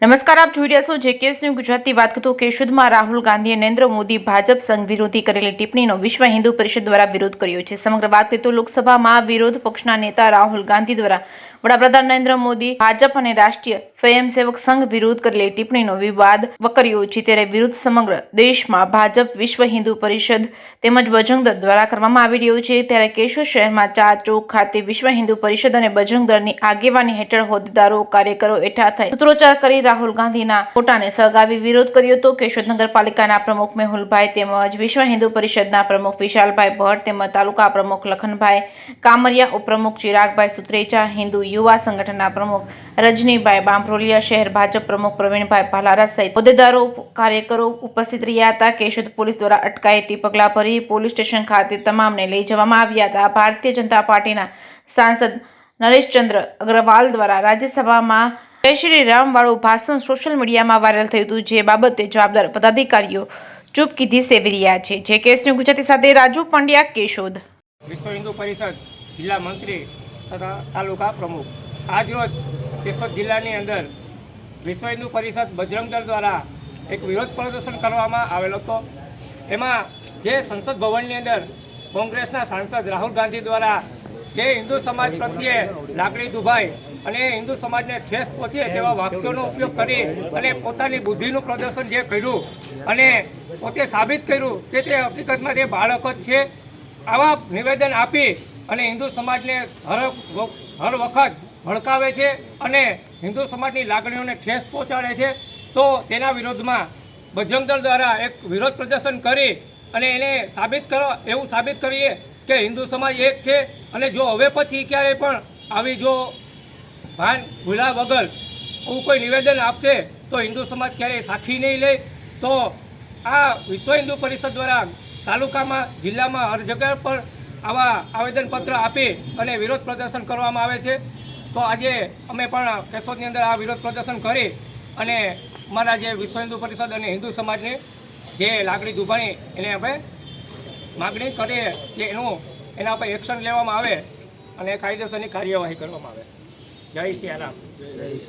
નમસ્કાર, આપ જોઈ રહ્યા છો જેકેએસ ન્યૂઝ ગુજરાતી. વાત કરતો કેશોદમાં રાહુલ ગાંધીએ નરેન્દ્ર મોદી ભાજપ સંઘ વિરોધી કરેલી ટિપ્પણીનો વિશ્વ હિન્દુ પરિષદ દ્વારા વિરોધ કર્યો છે. સમગ્ર વાત કરીએ તો લોકસભામાં વિરોધ પક્ષના નેતા રાહુલ ગાંધી દ્વારા વડાપ્રધાન નરેન્દ્ર મોદી ભાજપ અને રાષ્ટ્રીય સ્વયંસેવક સંઘ વિરુદ્ધ કરેલી ટિપ્પણીનો વિવાદ વકર્યો છે. ત્યારે વિરોધ સમગ્ર દેશમાં ભાજપ, વિશ્વ હિન્દુ પરિષદ તેમજ બજરંગ દળ દ્વારા કરવામાં આવી રહ્યો છે. ત્યારે કેશોદ શહેરમાં 4 ચોક ખાતે વિશ્વ હિન્દુ પરિષદ અને બજરંગ દળની આગેવાની હેઠળ હોદ્દેદારો, કાર્યકરો એકઠા થઈ સૂત્રોચ્ચાર કરી રાહુલ ગાંધીના ફોટાને સળગાવી વિરોધ કર્યો હતો. કેશોદ નગરપાલિકાના પ્રમુખ મેહુલભાઈ તેમજ વિશ્વ હિન્દુ પરિષદના પ્રમુખ વિશાલભાઈ ભટ્ટ તેમજ તાલુકા પ્રમુખ લખનભાઈ કામરિયા, ઉપપ્રમુખ ચિરાગભાઈ સુત્રેચા, હિન્દુ યુવા સંગઠનના પ્રમુખ રજનીભાઈ બાંભરોલિયા, શહેર ભાજપ પ્રમુખ પ્રવીણભાઈ ભાલારા સહિત હોદ્દેદારો, કાર્યકરો ઉપસ્થિત રહ્યા હતા. કેશોદ પોલીસ દ્વારા અટકાયતી પગલાં ભરી પોલીસ સ્ટેશન ખાતે તમામને લઈ જવામાં આવ્યા હતા. ભારતીય જનતા પાર્ટીના સાંસદ નરેશચંદ્ર અગ્રવાલ દ્વારા રાજ્યસભામાં જય શ્રી રામ વાળું ભાષણ સોશિયલ મીડિયામાં વાયરલ થયું હતું, જે બાબતે જવાબદાર પદાધિકારીઓ ચૂપકીદી સેવી રહ્યા છે. જેકેએસ ન્યૂઝ ગુજરાતી સાથે રાજુ પંડ્યા, કેશોદ. વિશ્વ હિન્દુ પરિષદ જિલ્લા મંત્રી તથા તાલુકા પ્રમુખ આજરોજ કેશોદ જિલ્લાની અંદર વિશ્વ હિન્દુ પરિષદ બજરંગ દળ દ્વારા એક વિરોધ પ્રદર્શન કરવામાં આવેલો હતો. એમાં જે સંસદ ભવનની અંદર કોંગ્રેસના સાંસદ રાહુલ ગાંધી દ્વારા જે હિન્દુ સમાજ પ્રત્યે લાગણી દુભાઈ અને હિન્દુ સમાજને ઠેસ પહોંચે તેવા વાક્યોનો ઉપયોગ કરી અને પોતાની બુદ્ધિનું પ્રદર્શન જે કર્યું અને પોતે સાબિત કર્યું કે તે હકીકતમાં તે બાળક જ છે, આવા નિવેદન આપી અને હિન્દુ સમાજને હર વખત ભડકાવે છે અને હિન્દુ સમાજની લાગણીઓને ઠેસ પહોંચાડે છે. તો તેના વિરોધમાં બજરંગ દળ દ્વારા એક વિરોધ પ્રદર્શન કરી અને એને એવું સાબિત કરીએ કે હિન્દુ સમાજ એક છે અને જો હવે પછી ક્યારેય પણ આવી જો ભાન ભૂલા વગર એવું કોઈ નિવેદન આપશે તો હિન્દુ સમાજ ક્યારેય સાખી નહીં લે. તો આ વિશ્વ હિન્દુ પરિષદ દ્વારા તાલુકામાં, જિલ્લામાં હર જગ્યા પર આવા આવેદનપત્ર આપી અને વિરોધ પ્રદર્શન કરવામાં આવે છે. તો આજે અમે પણ કેશોદની અંદર આ વિરોધ પ્રદર્શન કરી અને અમારા જે વિશ્વ હિન્દુ પરિષદ અને હિન્દુ સમાજની જે લાગણી દુભાણી એને આપણે માગણી કરીએ કે એના પર એક્શન લેવામાં આવે અને કાયદેસરની કાર્યવાહી કરવામાં આવે. જય શ્રી રામ.